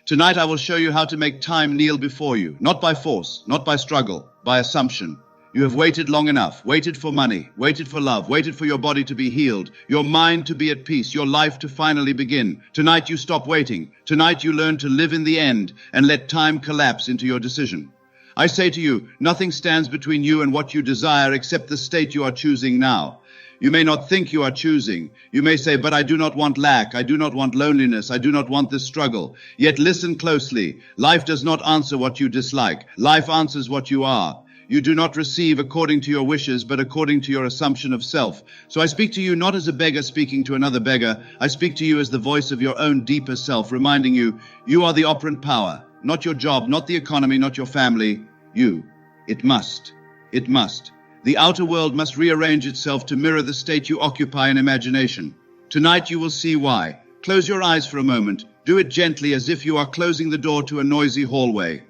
Tonight I will show you how to make time kneel before you, not by force, not by struggle, by assumption. You have waited long enough, waited for money, waited for love, waited for your body to be healed, your mind to be at peace, your life to finally begin. Tonight you stop waiting. Tonight you learn to live in the end and let time collapse into your decision. I say to you, nothing stands between you and what you desire except the state you are choosing now. You may not think you are choosing. You may say, but I do not want lack. I do not want loneliness. I do not want this struggle. Yet listen closely. Life does not answer what you dislike. Life answers what you are. You do not receive according to your wishes, but according to your assumption of self. So I speak to you not as a beggar speaking to another beggar. I speak to you as the voice of your own deeper self, reminding you, you are the operant power, not your job, not the economy, not your family. You. It must. It must. The outer world must rearrange itself to mirror the state you occupy in imagination. Tonight you will see why. Close your eyes for a moment. Do it gently as if you are closing the door to a noisy hallway.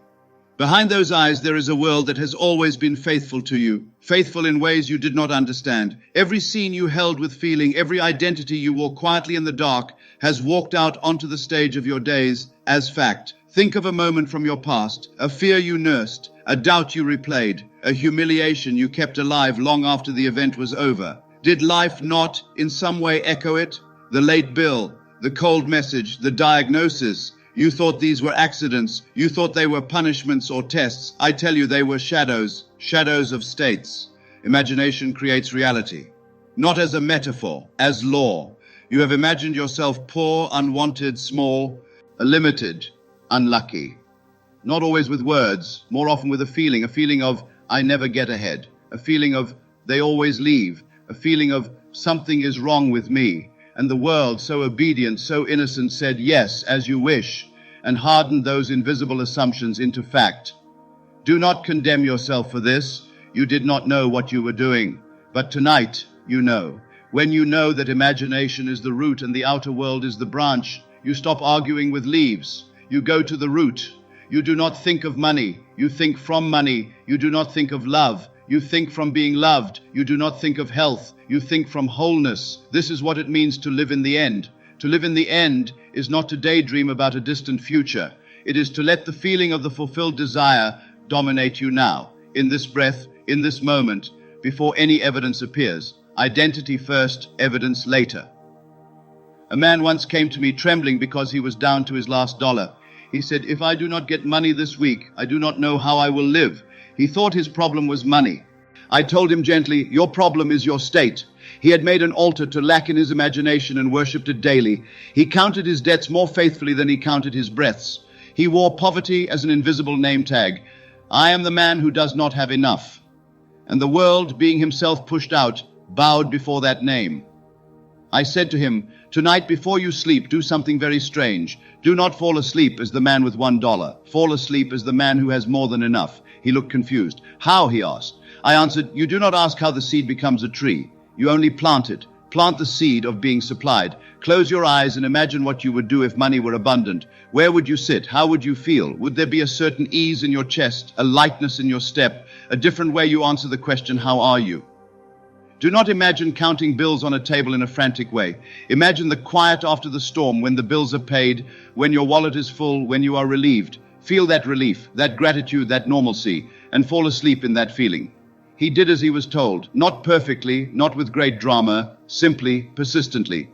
Behind those eyes there is a world that has always been faithful to you, faithful in ways you did not understand. Every scene you held with feeling, every identity you wore quietly in the dark, has walked out onto the stage of your days as fact. Think of a moment from your past, a fear you nursed, a doubt you replayed, a humiliation you kept alive long after the event was over. Did life not in some way echo it? The late bill, the cold message, the diagnosis. You thought these were accidents. You thought they were punishments or tests. I tell you, they were shadows of states. Imagination creates reality. Not as a metaphor, as law. You have imagined yourself poor, unwanted, small, limited, unlucky. Not always with words, more often with a feeling of I never get ahead, a feeling of they always leave, a feeling of something is wrong with me. And the world, so obedient, so innocent, said yes, as you wish, and hardened those invisible assumptions into fact. Do not condemn yourself for this. You did not know what you were doing. But tonight, you know. When you know that imagination is the root and the outer world is the branch, you stop arguing with leaves. You go to the root. You do not think of money. You think from money. You do not think of love. You think from being loved. You do not think of health. You think from wholeness. This is what it means to live in the end. To live in the end is not to daydream about a distant future. It is to let the feeling of the fulfilled desire dominate you now, in this breath, in this moment, before any evidence appears. Identity first, evidence later. A man once came to me trembling because he was down to his last dollar. He said, if I do not get money this week, I do not know how I will live. He thought his problem was money. I told him gently, your problem is your state. He had made an altar to lack in his imagination and worshipped it daily. He counted his debts more faithfully than he counted his breaths. He wore poverty as an invisible name tag. I am the man who does not have enough. And the world, being himself pushed out, bowed before that name. I said to him, tonight before you sleep, do something very strange. Do not fall asleep as the man with $1. Fall asleep as the man who has more than enough. He looked confused. How? He asked. I answered, you do not ask how the seed becomes a tree. You only plant it. Plant the seed of being supplied. Close your eyes and imagine what you would do if money were abundant. Where would you sit? How would you feel? Would there be a certain ease in your chest, a lightness in your step, a different way you answer the question, how are you? Do not imagine counting bills on a table in a frantic way. Imagine the quiet after the storm, when the bills are paid, when your wallet is full, when you are relieved. Feel that relief, that gratitude, that normalcy, and fall asleep in that feeling. He did as he was told, not perfectly, not with great drama, simply, persistently.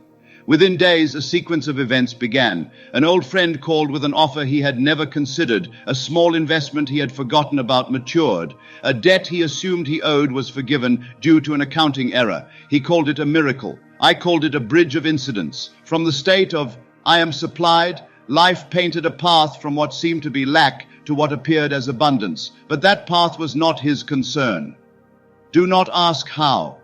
Within days, a sequence of events began. An old friend called with an offer he had never considered. A small investment he had forgotten about matured. A debt he assumed he owed was forgiven due to an accounting error. He called it a miracle. I called it a bridge of incidents. From the state of, I am supplied, life painted a path from what seemed to be lack to what appeared as abundance. But that path was not his concern. Do not ask how.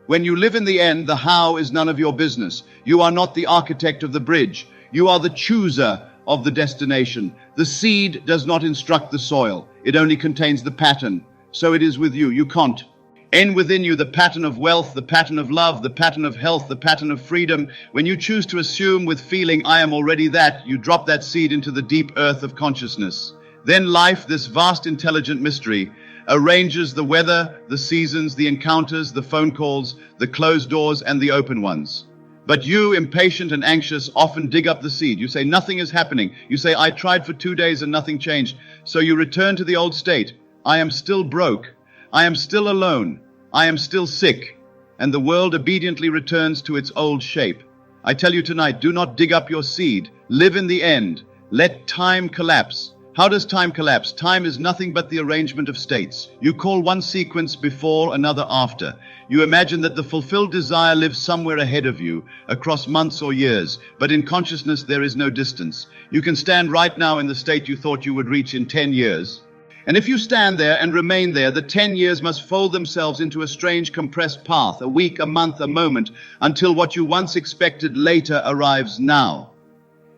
When you live in the end, the how is none of your business. You are not the architect of the bridge. You are the chooser of the destination. The seed does not instruct the soil. It only contains the pattern. So it is with you. You can't. End within you the pattern of wealth, the pattern of love, the pattern of health, the pattern of freedom. When you choose to assume with feeling, I am already that, you drop that seed into the deep earth of consciousness. Then life, this vast intelligent mystery, arranges the weather, the seasons, the encounters, the phone calls, the closed doors, and the open ones. But you, impatient and anxious, often dig up the seed. You say, nothing is happening. You say, I tried for 2 days and nothing changed. So you return to the old state. I am still broke. I am still alone. I am still sick. And the world obediently returns to its old shape. I tell you tonight, do not dig up your seed. Live in the end. Let time collapse. How does time collapse? Time is nothing but the arrangement of states. You call one sequence before, another after. You imagine that the fulfilled desire lives somewhere ahead of you, across months or years, but in consciousness there is no distance. You can stand right now in the state you thought you would reach in 10 years. And if you stand there and remain there, the 10 years must fold themselves into a strange compressed path, a week, a month, a moment, until what you once expected later arrives now.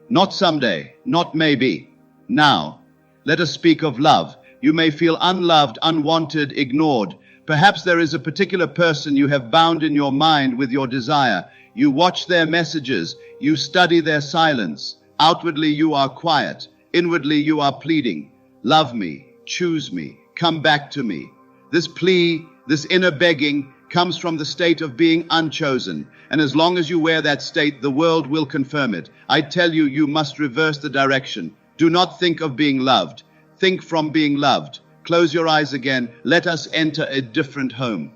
Not someday, not maybe, now. Let us speak of love. You may feel unloved, unwanted, ignored. Perhaps there is a particular person you have bound in your mind with your desire. You watch their messages. You study their silence. Outwardly you are quiet. Inwardly you are pleading. Love me, choose me, come back to me. This plea, this inner begging, comes from the state of being unchosen. And as long as you wear that state, the world will confirm it. I tell you, you must reverse the direction. Do not think of being loved. Think from being loved. Close your eyes again. Let us enter a different home.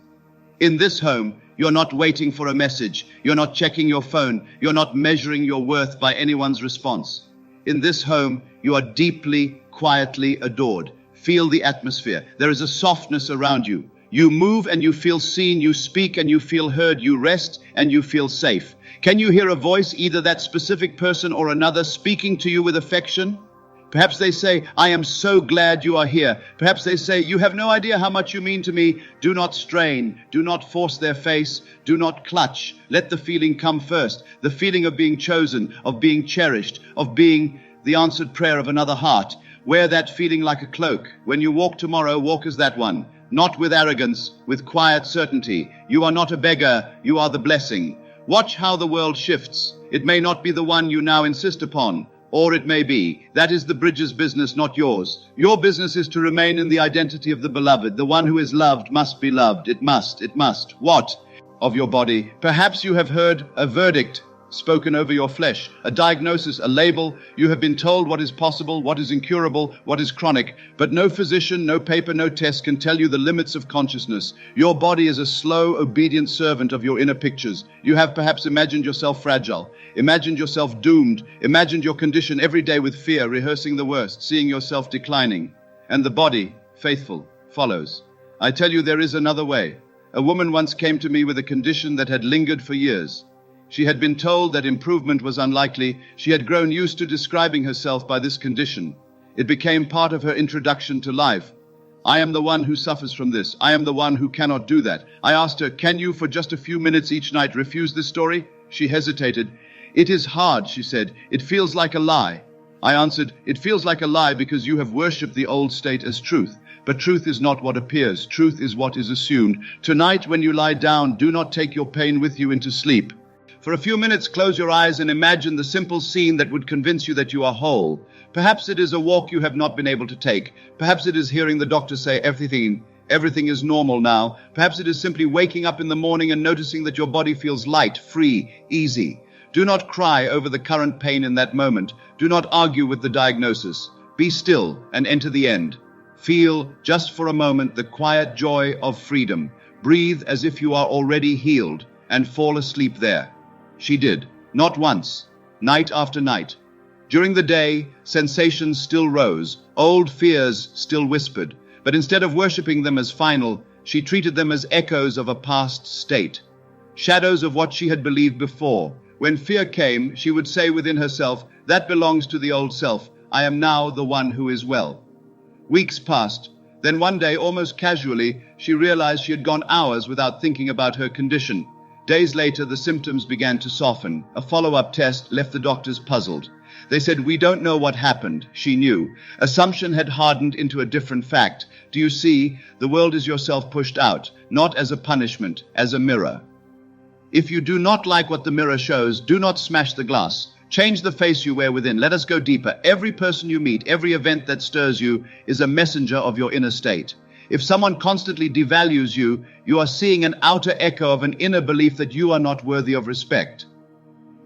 In this home, you're not waiting for a message. You're not checking your phone. You're not measuring your worth by anyone's response. In this home, you are deeply, quietly adored. Feel the atmosphere. There is a softness around you. You move and you feel seen. You speak and you feel heard. You rest and you feel safe. Can you hear a voice, either that specific person or another, speaking to you with affection? Perhaps they say, I am so glad you are here. Perhaps they say, you have no idea how much you mean to me. Do not strain. Do not force their face. Do not clutch. Let the feeling come first. The feeling of being chosen, of being cherished, of being the answered prayer of another heart. Wear that feeling like a cloak. When you walk tomorrow, walk as that one. Not with arrogance, with quiet certainty. You are not a beggar. You are the blessing. Watch how the world shifts. It may not be the one you now insist upon. Or it may be. That is the bridge's business, not yours. Your business is to remain in the identity of the beloved. The one who is loved must be loved. It must. What? Of your body. Perhaps you have heard a verdict spoken over your flesh, a diagnosis, a label. You have been told what is possible, what is incurable, what is chronic. But no physician, no paper, no test can tell you the limits of consciousness. Your body is a slow, obedient servant of your inner pictures. You have perhaps imagined yourself fragile, imagined yourself doomed, imagined your condition every day with fear, rehearsing the worst, seeing yourself declining. And the body, faithful, follows. I tell you, there is another way. A woman once came to me with a condition that had lingered for years. She had been told that improvement was unlikely. She had grown used to describing herself by this condition. It became part of her introduction to life. I am the one who suffers from this. I am the one who cannot do that. I asked her, can you for just a few minutes each night refuse this story? She hesitated. It is hard, she said. It feels like a lie. I answered, it feels like a lie because you have worshipped the old state as truth. But truth is not what appears. Truth is what is assumed. Tonight when you lie down, do not take your pain with you into sleep. For a few minutes, close your eyes and imagine the simple scene that would convince you that you are whole. Perhaps it is a walk you have not been able to take. Perhaps it is hearing the doctor say everything is normal now. Perhaps it is simply waking up in the morning and noticing that your body feels light, free, easy. Do not cry over the current pain in that moment. Do not argue with the diagnosis. Be still and enter the end. Feel, just for a moment, the quiet joy of freedom. Breathe as if you are already healed and fall asleep there. She did, not once, night after night. During the day, sensations still rose, old fears still whispered, but instead of worshipping them as final, she treated them as echoes of a past state, shadows of what she had believed before. When fear came, she would say within herself, that belongs to the old self. I am now the one who is well. Weeks passed. Then one day, almost casually, she realized she had gone hours without thinking about her condition. Days later, the symptoms began to soften. A follow-up test left the doctors puzzled. They said, we don't know what happened. She knew. Assumption had hardened into a different fact. Do you see? The world is yourself pushed out, not as a punishment, as a mirror. If you do not like what the mirror shows, do not smash the glass. Change the face you wear within. Let us go deeper. Every person you meet, every event that stirs you, is a messenger of your inner state. If someone constantly devalues you, you are seeing an outer echo of an inner belief that you are not worthy of respect.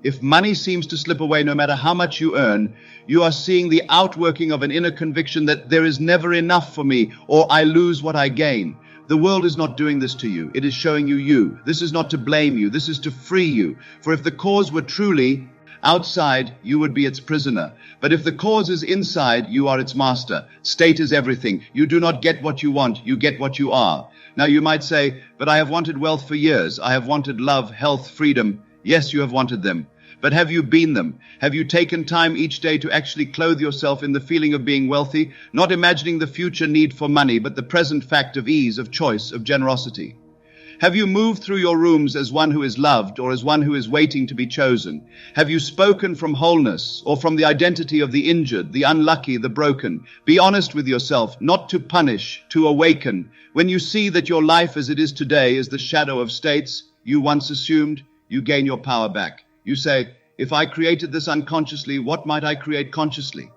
If money seems to slip away no matter how much you earn, you are seeing the outworking of an inner conviction that there is never enough for me, or I lose what I gain. The world is not doing this to you. It is showing you you. This is not to blame you. This is to free you. For if the cause were truly outside, you would be its prisoner. But if the cause is inside, you are its master. State is everything. You do not get what you want. You get what you are. Now you might say, but I have wanted wealth for years. I have wanted love, health, freedom. Yes, you have wanted them. But have you been them? Have you taken time each day to actually clothe yourself in the feeling of being wealthy, not imagining the future need for money, but the present fact of ease, of choice, of generosity? Have you moved through your rooms as one who is loved or as one who is waiting to be chosen? Have you spoken from wholeness or from the identity of the injured, the unlucky, the broken? Be honest with yourself, not to punish, to awaken. When you see that your life as it is today is the shadow of states you once assumed, you gain your power back. You say, if I created this unconsciously, what might I create consciously?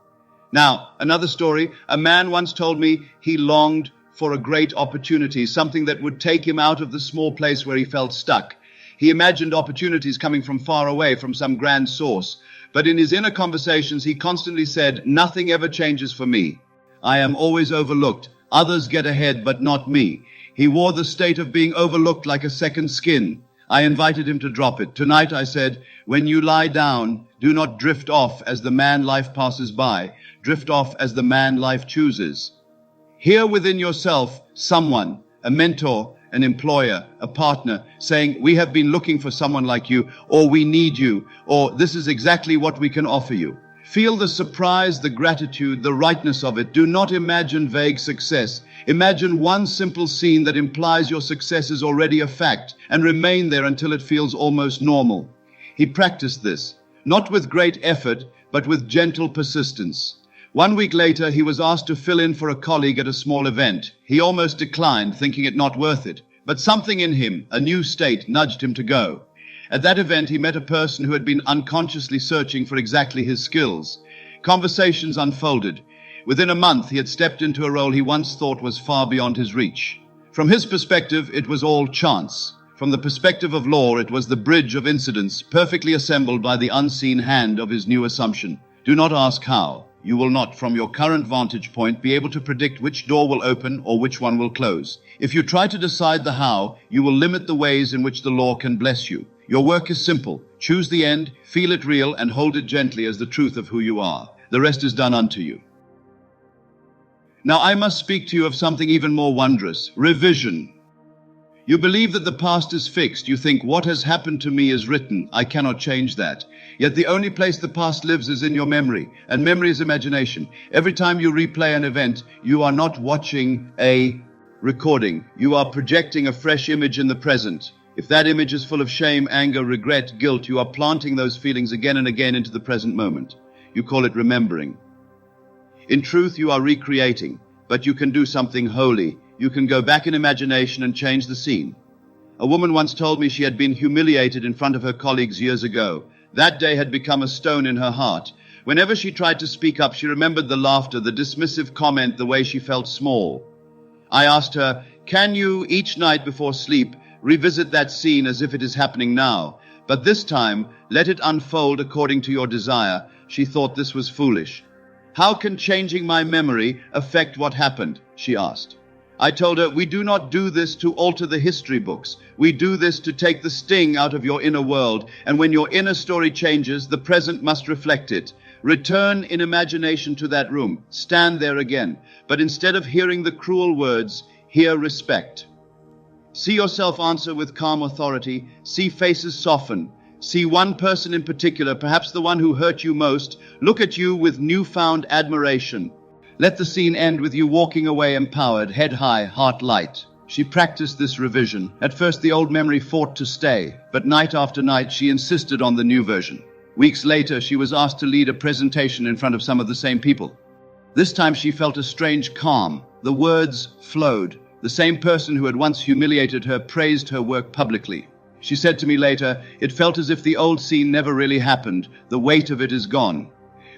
Now, another story. A man once told me he longed for a great opportunity, something that would take him out of the small place where he felt stuck. He imagined opportunities coming from far away, from some grand source. But in his inner conversations, he constantly said, nothing ever changes for me. I am always overlooked. Others get ahead, but not me. He wore the state of being overlooked like a second skin. I invited him to drop it. Tonight, I said, when you lie down, do not drift off as the man life passes by. Drift off as the man life chooses. Hear within yourself someone, a mentor, an employer, a partner, saying, we have been looking for someone like you, or we need you, or this is exactly what we can offer you. Feel the surprise, the gratitude, the rightness of it. Do not imagine vague success. Imagine one simple scene that implies your success is already a fact, and remain there until it feels almost normal. He practiced this, not with great effort, but with gentle persistence. 1 week later, he was asked to fill in for a colleague at a small event. He almost declined, thinking it not worth it. But something in him, a new state, nudged him to go. At that event, he met a person who had been unconsciously searching for exactly his skills. Conversations unfolded. Within a month, he had stepped into a role he once thought was far beyond his reach. From his perspective, it was all chance. From the perspective of law, it was the bridge of incidents, perfectly assembled by the unseen hand of his new assumption. Do not ask how. You will not, from your current vantage point, be able to predict which door will open or which one will close. If you try to decide the how, you will limit the ways in which the law can bless you. Your work is simple. Choose the end, feel it real, and hold it gently as the truth of who you are. The rest is done unto you. Now I must speak to you of something even more wondrous, revision. You believe that the past is fixed. You think, what has happened to me is written. I cannot change that. Yet the only place the past lives is in your memory, and memory is imagination. Every time you replay an event, you are not watching a recording. You are projecting a fresh image in the present. If that image is full of shame, anger, regret, guilt, you are planting those feelings again and again into the present moment. You call it remembering. In truth, you are recreating, but you can do something holy. You can go back in imagination and change the scene. A woman once told me she had been humiliated in front of her colleagues years ago. That day had become a stone in her heart. Whenever she tried to speak up, she remembered the laughter, the dismissive comment, the way she felt small. I asked her, can you, each night before sleep, revisit that scene as if it is happening now? But this time, let it unfold according to your desire. She thought this was foolish. How can changing my memory affect what happened? She asked. I told her, we do not do this to alter the history books. We do this to take the sting out of your inner world. And when your inner story changes, the present must reflect it. Return in imagination to that room. Stand there again. But instead of hearing the cruel words, hear respect. See yourself answer with calm authority. See faces soften. See one person in particular, perhaps the one who hurt you most, look at you with newfound admiration. Let the scene end with you walking away empowered, head high, heart light. She practiced this revision. At first, the old memory fought to stay, but night after night, she insisted on the new version. Weeks later, she was asked to lead a presentation in front of some of the same people. This time, she felt a strange calm. The words flowed. The same person who had once humiliated her praised her work publicly. She said to me later, it felt as if the old scene never really happened. The weight of it is gone.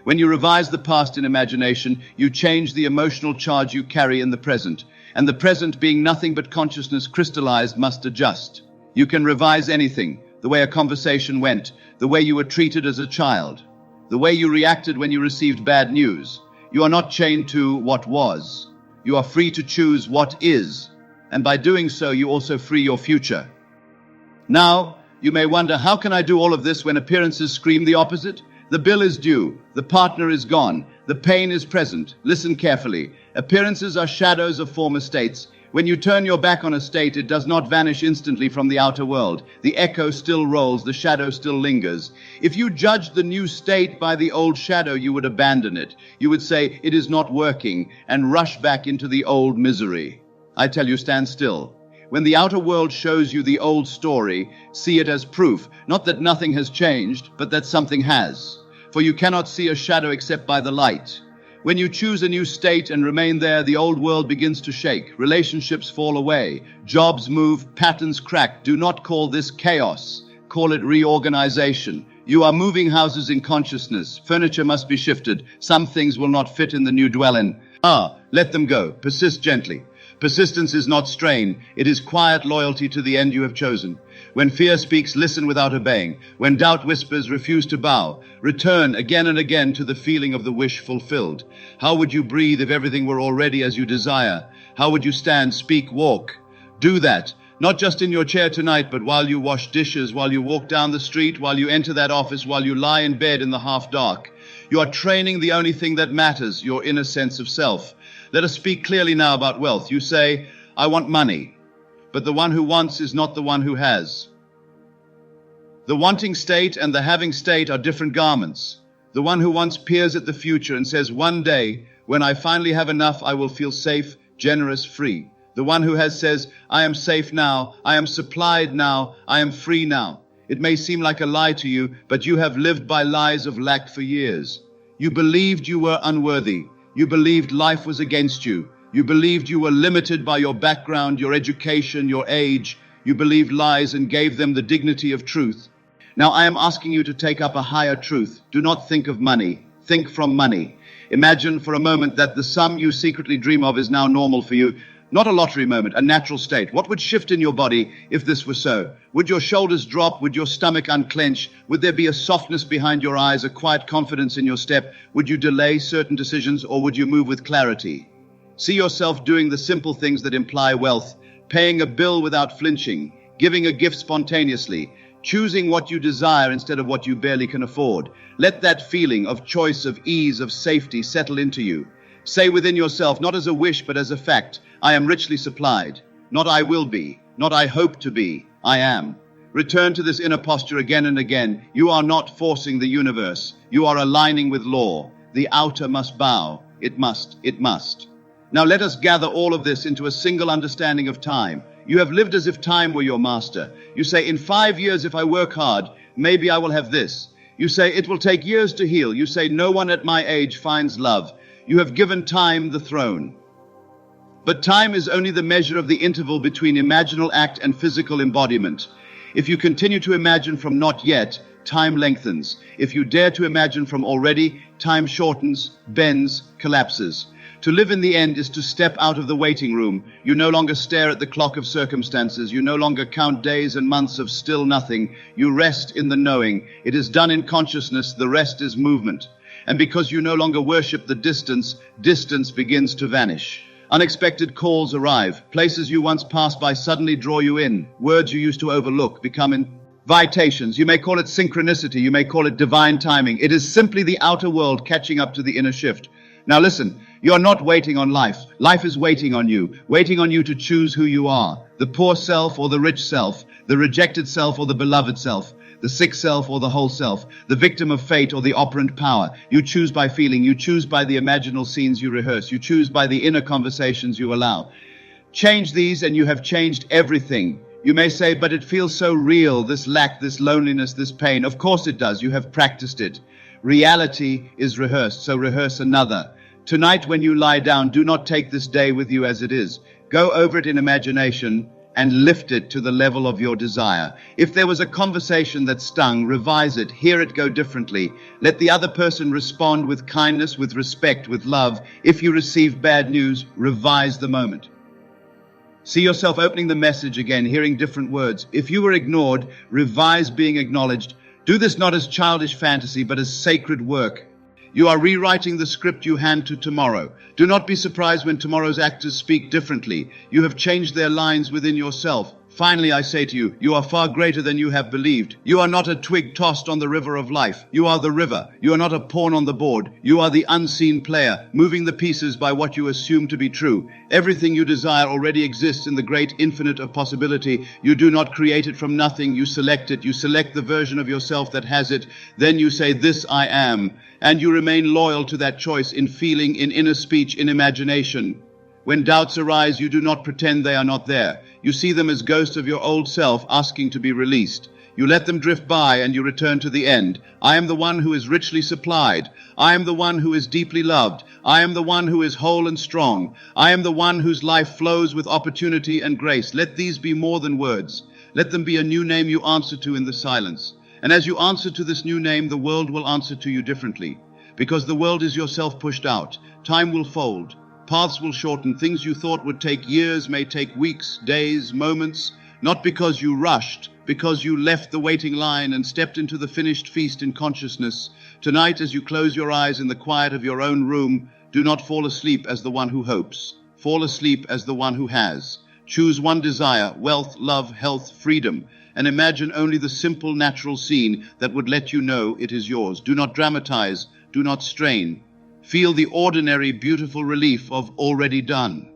When you revise the past in imagination, you change the emotional charge you carry in the present. And the present, being nothing but consciousness crystallized, must adjust. You can revise anything. the way a conversation went, the way you were treated as a child, the way you reacted when you received bad news. You are not chained to what was. You are free to choose what is, and by doing so, you also free your future. Now, you may wonder, how can I do all of this when appearances scream the opposite? The bill is due, the partner is gone, the pain is present. Listen carefully. Appearances are shadows of former states. When you turn your back on a state, it does not vanish instantly from the outer world. The echo still rolls, the shadow still lingers. If you judged the new state by the old shadow, you would abandon it. You would say, it is not working, and rush back into the old misery. I tell you, stand still. When the outer world shows you the old story, see it as proof, not that nothing has changed, but that something has. For you cannot see a shadow except by the light. When you choose a new state and remain there, the old world begins to shake. Relationships fall away. Jobs move, patterns crack. Do not call this chaos. Call it reorganization. You are moving houses in consciousness. Furniture must be shifted. Some things will not fit in the new dwelling. Let them go. Persist gently. Persistence is not strain. It is quiet loyalty to the end you have chosen. When fear speaks, listen without obeying. When doubt whispers, refuse to bow. Return again and again to the feeling of the wish fulfilled. How would you breathe if everything were already as you desire? How would you stand, speak, walk? Do that, not just in your chair tonight, but while you wash dishes, while you walk down the street, while you enter that office, while you lie in bed in the half dark. You are training the only thing that matters, your inner sense of self. Let us speak clearly now about wealth. You say, I want money. But the one who wants is not the one who has. The wanting state and the having state are different garments. The one who wants peers at the future and says, one day, when I finally have enough, I will feel safe, generous, free. The one who has says, I am safe now, I am supplied now, I am free now. It may seem like a lie to you, but you have lived by lies of lack for years. You believed you were unworthy. You believed life was against you. You believed you were limited by your background, your education, your age. You believed lies and gave them the dignity of truth. Now I am asking you to take up a higher truth. Do not think of money. Think from money. Imagine for a moment that the sum you secretly dream of is now normal for you. Not a lottery moment, a natural state. What would shift in your body if this were so? Would your shoulders drop? Would your stomach unclench? Would there be a softness behind your eyes, a quiet confidence in your step? Would you delay certain decisions, or would you move with clarity? See yourself doing the simple things that imply wealth, paying a bill without flinching, giving a gift spontaneously, choosing what you desire instead of what you barely can afford. Let that feeling of choice, of ease, of safety settle into you. Say within yourself, not as a wish, but as a fact, I am richly supplied. Not I will be, not I hope to be, I am. Return to this inner posture again and again. You are not forcing the universe. You are aligning with law. The outer must bow. It must. Now let us gather all of this into a single understanding of time. You have lived as if time were your master. You say, in 5 years, if I work hard, maybe I will have this. You say, it will take years to heal. You say, no one at my age finds love. You have given time the throne. But time is only the measure of the interval between imaginal act and physical embodiment. If you continue to imagine from not yet, time lengthens. If you dare to imagine from already, time shortens, bends, collapses. To live in the end is to step out of the waiting room. You no longer stare at the clock of circumstances. You no longer count days and months of still nothing. You rest in the knowing. It is done in consciousness. The rest is movement. And because you no longer worship the distance, distance begins to vanish. Unexpected calls arrive. Places you once passed by suddenly draw you in. Words you used to overlook become invitations. You may call it synchronicity. You may call it divine timing. It is simply the outer world catching up to the inner shift. Now listen, you are not waiting on life. Life is waiting on you to choose who you are. The poor self or the rich self, the rejected self or the beloved self, the sick self or the whole self, the victim of fate or the operant power. You choose by feeling. You choose by the imaginal scenes you rehearse. You choose by the inner conversations you allow. Change these and you have changed everything. You may say, but it feels so real, this lack, this loneliness, this pain. Of course it does. You have practiced it. Reality is rehearsed, so rehearse another. Tonight when you lie down, do not take this day with you as it is. Go over it in imagination and lift it to the level of your desire. If there was a conversation that stung, revise it, hear it go differently. Let the other person respond with kindness, with respect, with love. If you receive bad news, revise the moment. See yourself opening the message again, hearing different words. If you were ignored, revise being acknowledged. Do this not as childish fantasy, but as sacred work. You are rewriting the script you hand to tomorrow. Do not be surprised when tomorrow's actors speak differently. You have changed their lines within yourself. Finally, I say to you, you are far greater than you have believed. You are not a twig tossed on the river of life. You are the river. You are not a pawn on the board. You are the unseen player, moving the pieces by what you assume to be true. Everything you desire already exists in the great infinite of possibility. You do not create it from nothing. You select it. You select the version of yourself that has it. Then you say, this I am. And you remain loyal to that choice in feeling, in inner speech, in imagination. When doubts arise, you do not pretend they are not there. You see them as ghosts of your old self asking to be released. You let them drift by and you return to the end. I am the one who is richly supplied. I am the one who is deeply loved. I am the one who is whole and strong. I am the one whose life flows with opportunity and grace. Let these be more than words. Let them be a new name you answer to in the silence. And as you answer to this new name, the world will answer to you differently. Because the world is yourself pushed out. Time will fold. Paths will shorten. Things you thought would take years may take weeks, days, moments, not because you rushed, because you left the waiting line and stepped into the finished feast in consciousness. Tonight, as you close your eyes in the quiet of your own room, do not fall asleep as the one who hopes. Fall asleep as the one who has. Choose one desire, wealth, love, health, freedom, and imagine only the simple, natural scene that would let you know it is yours. Do not dramatize. Do not strain. Feel the ordinary, beautiful relief of already done.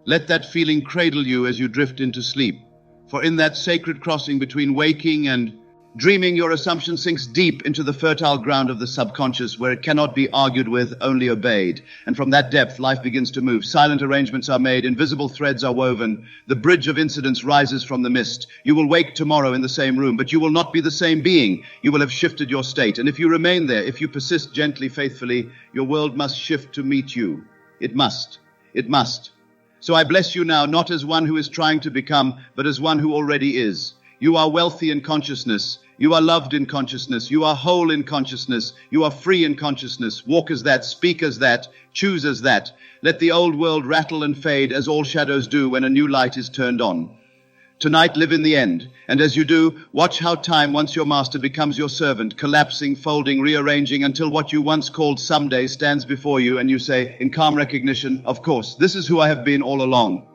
Let that feeling cradle you as you drift into sleep. For in that sacred crossing between waking and dreaming, your assumption sinks deep into the fertile ground of the subconscious, where it cannot be argued with, only obeyed. And from that depth, life begins to move. Silent arrangements are made. Invisible threads are woven. The bridge of incidents rises from the mist. You will wake tomorrow in the same room, but you will not be the same being. You will have shifted your state. And if you remain there, if you persist gently, faithfully, your world must shift to meet you. It must. It must. So I bless you now, not as one who is trying to become, but as one who already is. You are wealthy in consciousness. You are loved in consciousness. You are whole in consciousness. You are free in consciousness. Walk as that, speak as that, choose as that. Let the old world rattle and fade as all shadows do when a new light is turned on. Tonight, live in the end. And as you do, watch how time, once your master, becomes your servant, collapsing, folding, rearranging until what you once called someday stands before you and you say, in calm recognition, of course, this is who I have been all along.